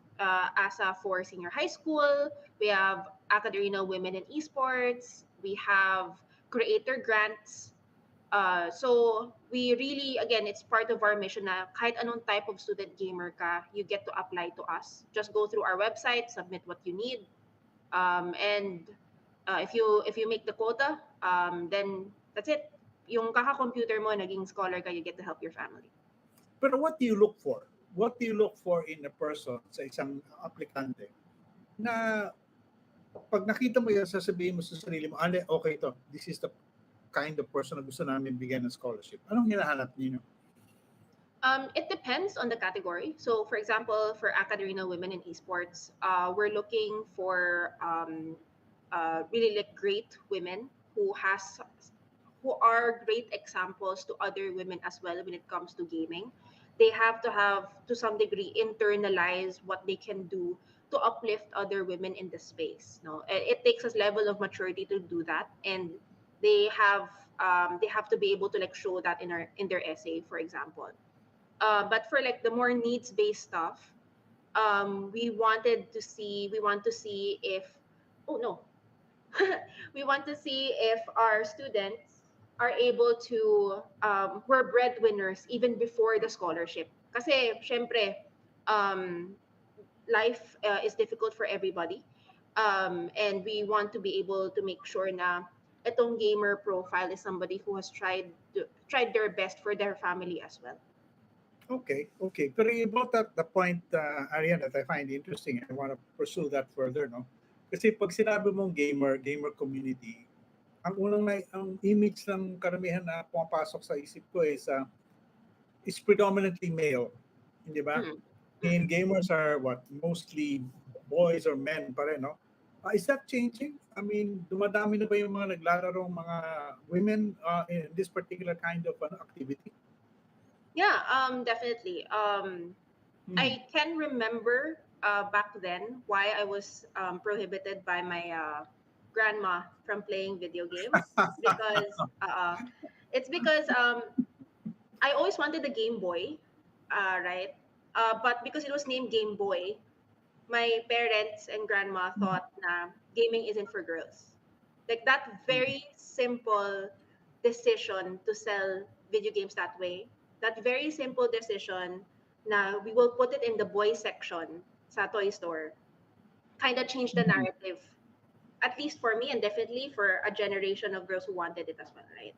Speaker 3: for senior high school, We have AcadArena Women in Esports. We have creator grants. So we really, again, it's part of our mission na kahit anong type of student gamer ka, you get to apply to us. Just go through our website, submit what you need, and if you make the quota, then that's it. Yung kaka-computer mo, naging scholar ka, you get to help your family.
Speaker 1: Pero what do you look for? What do you look for in a person, sa isang aplikante, na pag nakita mo yan, sasabihin mo sa sarili mo, Ale, okay to. This is the kind of person na gusto namin bigyan ng scholarship. Anong hinahanap niyo?
Speaker 3: It depends on the category. So, for example, for AcadArena Women in Esports, we're looking for really like great women who are great examples to other women as well when it comes to gaming. They have to some degree internalize what they can do to uplift other women in the space. No, it takes a level of maturity to do that, and they have to be able to like show that in their essay, for example. But for like the more needs based stuff, we want to see if, oh no, we want to see if our students are able to were breadwinners even before the scholarship. Kasi syempre, um, life is difficult for everybody. And we want to be able to make sure na itong gamer profile is somebody who has tried their best for their family as well.
Speaker 1: Okay. Pero you brought up the point, Ariane, that I find interesting. I want to pursue that further, no? Kasi pag sinabi mong gamer community, ang image ng karamihan na pumapasok sa isip ko is predominantly male, hindi ba?
Speaker 3: Mm.
Speaker 1: And gamers are mostly boys or men pa rin, no? Is that changing? I mean, dumadami na ba yung mga naglalaro mga women in this particular kind of activity?
Speaker 3: Yeah, definitely. I can remember back then why I was prohibited by my grandma from playing video games because it's because I always wanted the Game Boy, right? But because it was named Game Boy, my parents and grandma thought na gaming isn't for girls. Like that very simple decision to sell video games that way, that very simple decision na we will put it in the boy section sa toy store, kind of changed the narrative, at least for me and definitely for a generation of girls who wanted it as well, right?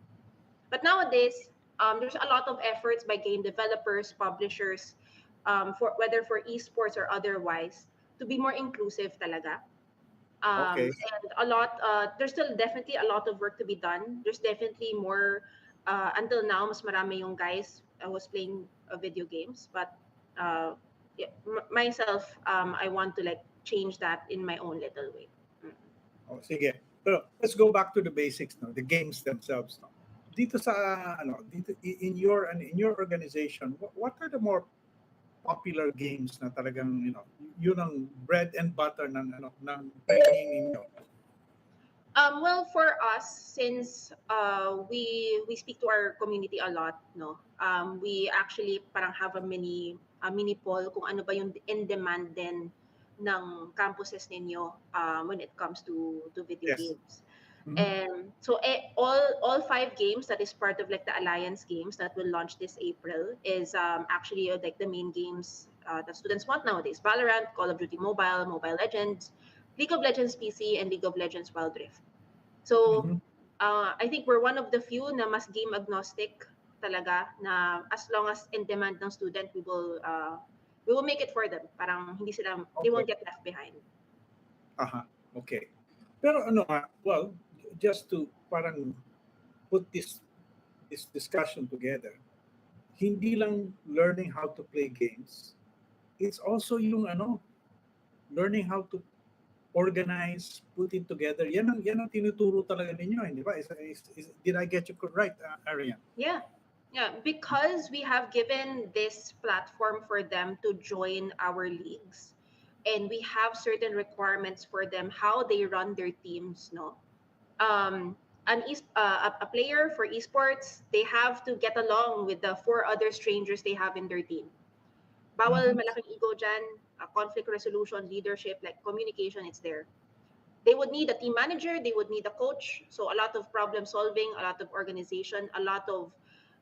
Speaker 3: But nowadays, there's a lot of efforts by game developers, publishers, for whether for esports or otherwise, to be more inclusive talaga.
Speaker 1: Okay.
Speaker 3: And there's still definitely a lot of work to be done. There's definitely more. Until now, mas marami yung guys was playing video games, but yeah, myself, I want to like change that in my own little way.
Speaker 1: Oh, sige. Pero let's go back to the basics, no? The games themselves, no? Dito in your organization, what are the more popular games na talagang yun ang bread and butter ng training ninyo?
Speaker 3: Well, for us, since we speak to our community a lot, no, we actually parang have a mini poll kung ano ba yung in demand din ng campuses ninyo when it comes to video
Speaker 1: Yes.
Speaker 3: games.
Speaker 1: Mhm.
Speaker 3: And so all 5 games that is part of like the Alliance games that will launch this April is actually like the main games that students want nowadays: Valorant, Call of Duty Mobile, Mobile Legends, League of Legends PC, and League of Legends Wild Rift. So
Speaker 1: Mhm.
Speaker 3: I think we're one of the few na mas game agnostic talaga, na as long as in demand ng student, we will make it for them. Parang they won't get left behind.
Speaker 1: Aha. Okay. Pero well, just to parang put this discussion together, hindi lang learning how to play games, it's also yung learning how to organize, put it together. Yan ang tinuturo talaga ninyo, hindi ba? Did I get you right, Ariane?
Speaker 3: Yeah, because we have given this platform for them to join our leagues, and we have certain requirements for them how they run their teams, no? A player for esports, they have to get along with the 4 other strangers they have in their team. Bawal
Speaker 1: Mhm.
Speaker 3: malaking ego dyan, conflict resolution, leadership, like communication, it's there. they would need a team manager, they would need a coach. So a lot of problem solving, a lot of organization, a lot of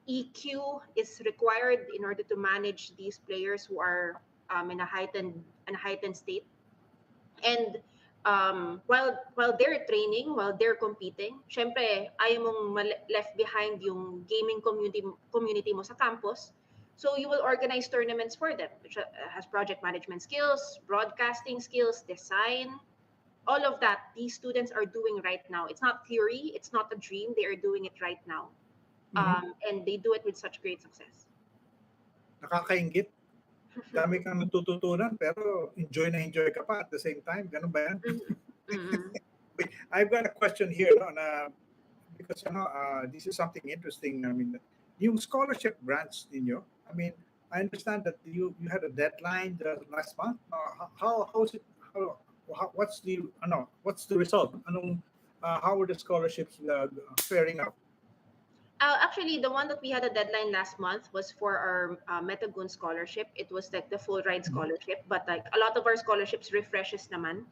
Speaker 3: EQ is required in order to manage these players who are in a heightened state. And while they're training, while they're competing, syempre ayaw mong left behind yung gaming community mo sa campus. So you will organize tournaments for them, which has project management skills, broadcasting skills, design, all of that. These students are doing right now. It's not theory, it's not a dream. They are doing it right now, and they do it with such great success.
Speaker 1: Nakakaingit. Dami kang natututunan pero enjoy na enjoy ka pa at the same time. Ganun ba yan? Wait, I've got a question here, no, na, because this is something interesting. I mean, yung scholarship grants ninyo, I mean, I understand that you had a deadline last month. How's it? What's the result? How were the scholarships faring out?
Speaker 3: Actually, the one that we had a deadline last month was for our Metagoon scholarship. It was like the full ride scholarship, but like a lot of our scholarships refreshes naman.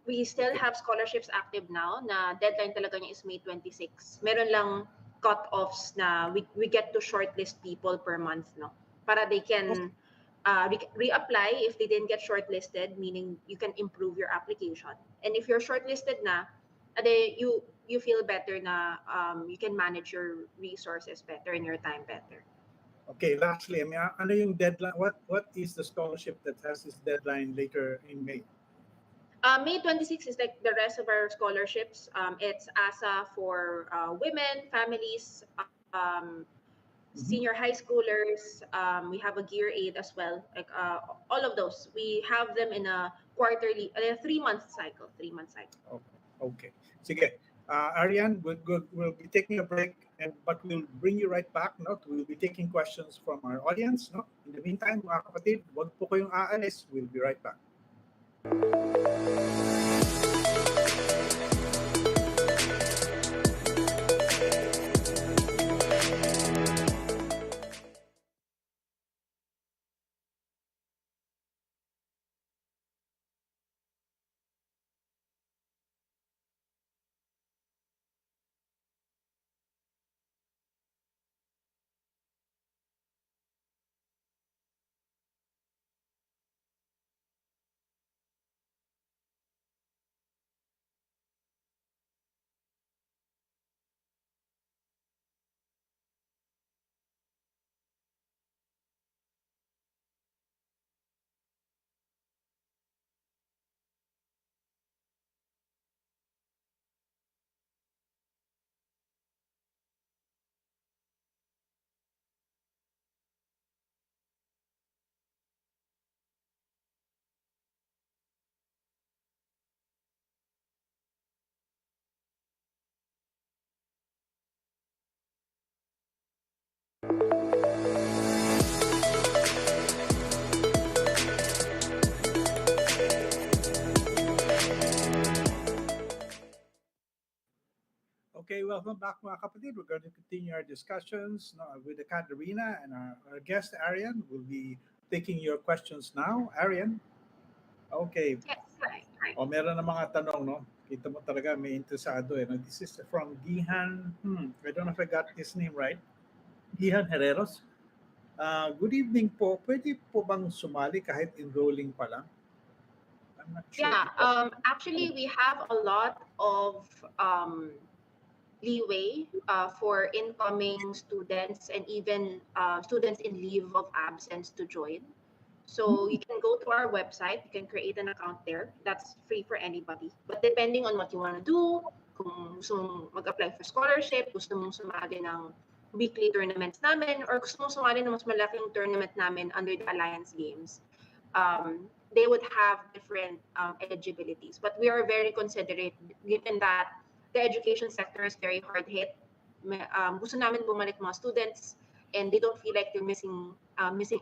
Speaker 3: We still have scholarships active now. Na deadline talaga niya is May 26. Meron lang cut-offs na we get to shortlist people per month, no? Para they can reapply if they didn't get shortlisted, meaning you can improve your application. And if you're shortlisted na, you feel better na you can manage your resources better and your time better.
Speaker 1: Okay, lastly, I mean, ano yung deadline? What is the scholarship that has its deadline later in May?
Speaker 3: May 26 is like the rest of our scholarships. It's ASA for women, families, senior high schoolers. We have a gear aid as well. Like all of those, we have them in a quarterly, 3-month cycle. 3-month cycle.
Speaker 1: Okay. Sige. Ariane, we'll be taking a break, but we'll bring you right back. No? We'll be taking questions from our audience. No? In the meantime, mga kapatid, wag po kayong aalis. We'll be right back. Okay, welcome back mga kapatid. We're going to continue our discussions with AcadArena, and our guest Ariane will be taking your questions now. Ariane? Okay.
Speaker 3: Yes, right.
Speaker 1: Meron na mga tanong, no? Kita mo talaga may interesado. No? This is from Gihan. I don't know if I got his name right. Gihan Herreros. Good evening po. Pwede po bang sumali kahit enrolling pa lang? I'm not sure.
Speaker 3: Yeah, actually, we have a lot of leeway for incoming students and even students in leave of absence to join. So you can go to our website, you can create an account there. That's free for anybody. But depending on what you want to do, kung gusto mong mag-apply for scholarship, gusto mong sumali ng weekly tournaments namin, or gusto mong sumali ng mas malaking tournament namin under the Alliance Games, they would have different eligibilities. But we are very considerate given that the education sector is very hard hit. Gusto namin bumalik mga students and they don't feel like they're missing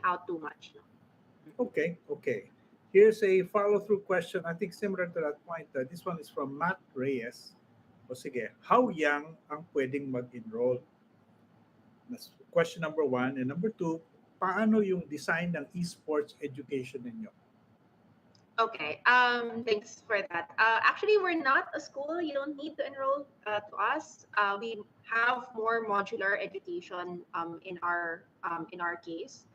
Speaker 3: out too much. No?
Speaker 1: Okay. Here's a follow-through question, I think similar to that point. This one is from Matt Reyes. O sige, how young ang pwedeng mag-enroll? That's question number 1. And number 2, paano yung design ng esports education ninyo?
Speaker 3: Okay. Thanks for that. Actually, we're not a school. You don't need to enroll to us. We have more modular education in our case.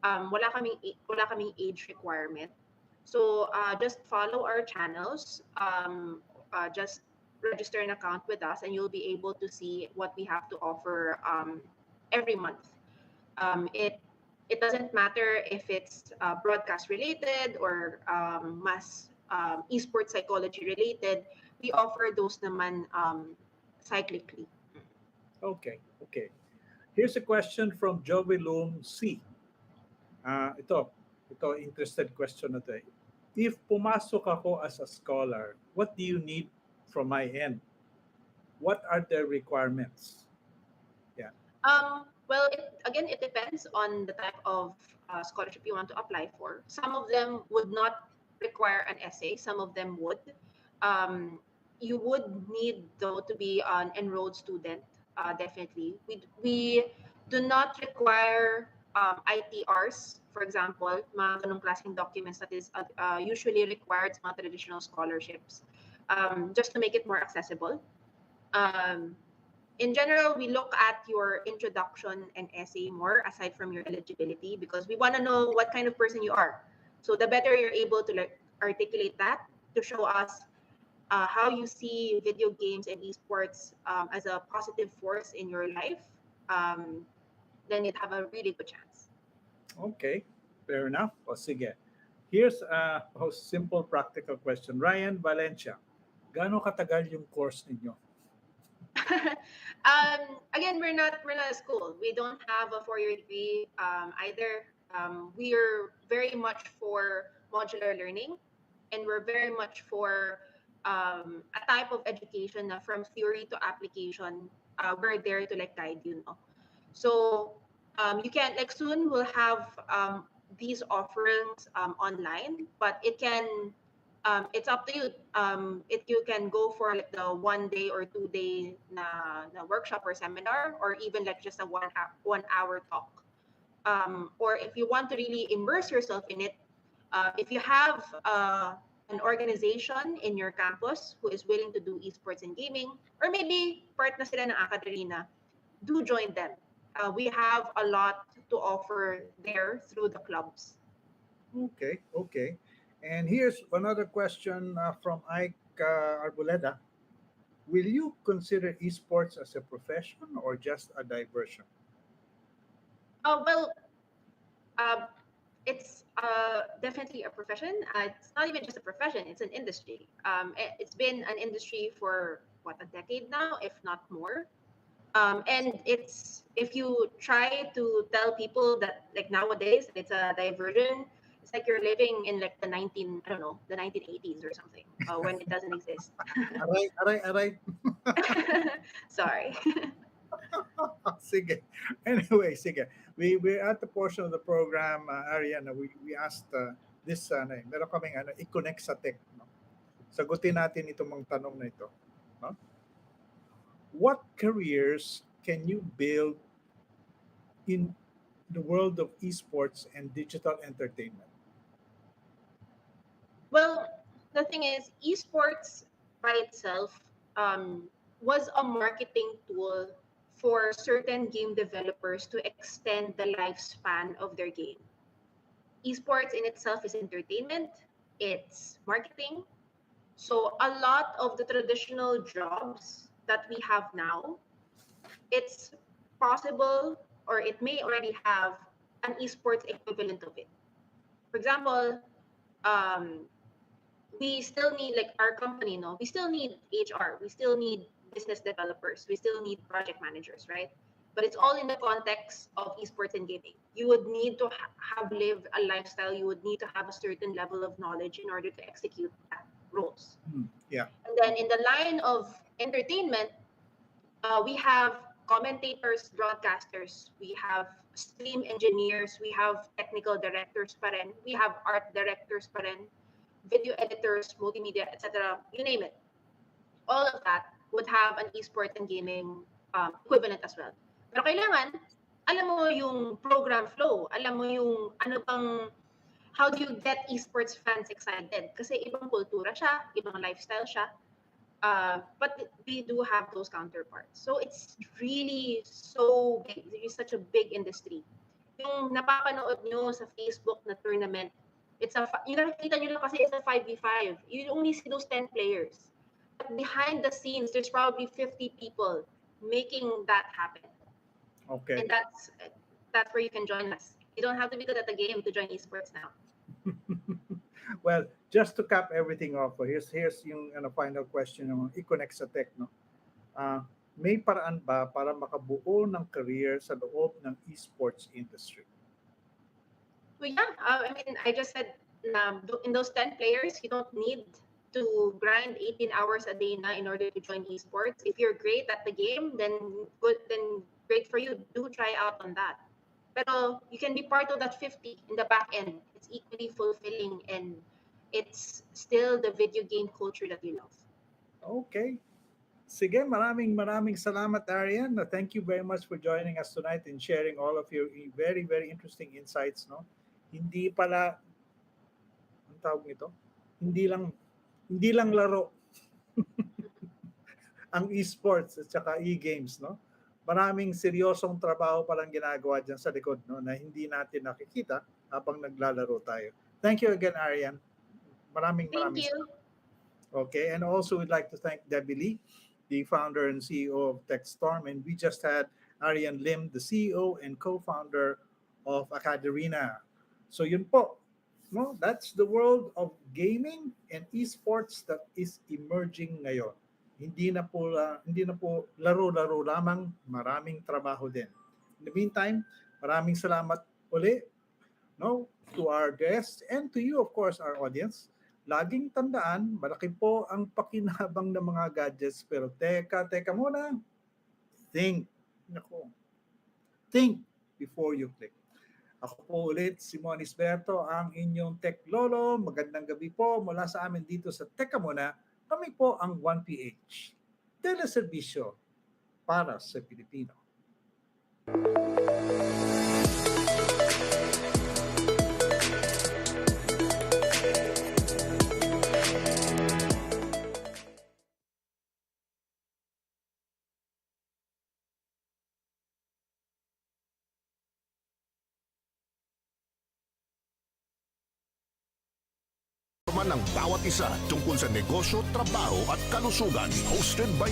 Speaker 3: Wala kaming age requirement. So just follow our channels. Just register an account with us, and you'll be able to see what we have to offer every month. It doesn't matter if it's broadcast related or mass esports psychology related. We offer those naman cyclically.
Speaker 1: Okay, okay. Here's a question from Joey Loom C. Ito, interested question na to eh. If pumasok ako as a scholar, what do you need from my end? What are the requirements? Yeah.
Speaker 3: Well, again, it depends on the type of scholarship you want to apply for. Some of them would not require an essay. Some of them would. You would need, though, to be an enrolled student. Definitely, we do not require ITRs, for example, mga ganong klaseng documents that is usually required sa mga traditional scholarships, just to make it more accessible. Um, in general, we look at your introduction and essay more aside from your eligibility because we want to know what kind of person you are. So the better you're able to like articulate that to show us how you see video games and esports as a positive force in your life, um, then you'd have a really good chance.
Speaker 1: Okay, fair enough. O sige. Here's a simple practical question. Ryan Valencia, gaano katagal yung course ninyo?
Speaker 3: Again, we're not a school. We don't have a 4-year degree either. We're very much for modular learning, and we're very much for a type of education na from theory to application. We're there to like guide you, no? So you can like soon we'll have these offerings online, but it's up to you. It you can go for like the 1 day or 2 day na workshop or seminar, or even like just a 1 hour talk. Or if you want to really immerse yourself in it, if you have an organization in your campus who is willing to do esports and gaming, or maybe part na sila ng AcadArena, do join them. We have a lot to offer there through the clubs.
Speaker 1: Okay, okay. And here's another question from Ike Arboleda. Will you consider esports as a profession or just a diversion?
Speaker 3: Well, uh, it's definitely a profession. It's not even just a profession; it's an industry. It's been an industry for what, a decade now, if not more. And it's if you try to tell people that like nowadays it's a diversion, it's like you're living in like the 1980s or something, when it doesn't exist.
Speaker 1: Aray, aray, aray.
Speaker 3: Sorry.
Speaker 1: Sige. Anyway, sige. We're at the portion of the program, Ariane, we asked this, meron kaming i-connect sa tech. No? Sagutin natin itong mga tanong na ito. No? What careers can you build in the world of esports and digital entertainment?
Speaker 3: Well, the thing is, esports by itself was a marketing tool for certain game developers to extend the lifespan of their game. Esports in itself is entertainment, it's marketing. So a lot of the traditional jobs that we have now, it's possible or it may already have an esports equivalent of it. For example, um, we still need like our company, no, we still need HR, we still need business developers, we still need project managers, right? But it's all in the context of esports and gaming. You would need to have lived a lifestyle, you would need to have a certain level of knowledge in order to execute that roles.
Speaker 1: Yeah.
Speaker 3: And then in the line of entertainment, we have commentators, broadcasters, we have stream engineers, we have technical directors pa rin, we have art directors pa rin, video editors, multimedia, etc. You name it. All of that would have an esports and gaming equivalent as well. Pero kailangan, alam mo yung program flow, alam mo yung ano bang how do you get esports fans excited? Kasi ibang kultura siya, ibang lifestyle siya. But we do have those counterparts. So it's really so big. It's such a big industry. Yung napapanood nyo sa Facebook na tournament, yung nakikita nyo lang kasi it's a 5v5. You only see those 10 players. But behind the scenes, there's probably 50 people making that happen.
Speaker 1: Okay.
Speaker 3: And that's where you can join us. You don't have to be good at the game to join esports now.
Speaker 1: Well, just to cap everything off, here's yung final question yung i-connect sa tech, no? May paraan ba para makabuo ng career sa loob ng esports industry?
Speaker 3: Well, yeah. I mean, I just said in those 10 players, you don't need to grind 18 hours a day na in order to join esports. If you're great at the game, then good, then great for you. Do try out on that. Pero you can be part of that 50 in the back end. It's equally fulfilling and it's still the video game culture that you love.
Speaker 1: Okay. Sige, maraming salamat, Ariane. Thank you very much for joining us tonight and sharing all of your very, very interesting insights, no? Hindi pala, ang tawag nito? Hindi lang laro ang esports at saka e-games, no? Maraming seryosong trabaho palang ginagawa dyan sa likod, no, na hindi natin nakikita habang naglalaro tayo. Thank you again, Ariane. Maraming
Speaker 3: Thank you.
Speaker 1: Okay, and also we'd like to thank Debbie Lee, the founder and CEO of TechStorm, and we just had Ariane Lim, the CEO and co-founder of AcadArena. So yun po, no, that's the world of gaming and esports that is emerging ngayon. Hindi na po laro-laro lamang, maraming trabaho din. In the meantime, maraming salamat uli, no, to our guests and to you, of course, our audience. Laging tandaan, malaki po ang pakinabang ng mga gadgets, pero teka muna. Think before you click. Ako po ulit, si Mon Isberto, ang inyong tech lolo. Magandang gabi po mula sa amin dito sa Teka Muna. Kami po ang 1PH, teleserbisyo para sa Pilipino.
Speaker 4: Ng bawat isa tungkol sa negosyo, trabaho at kalusugan. Hosted by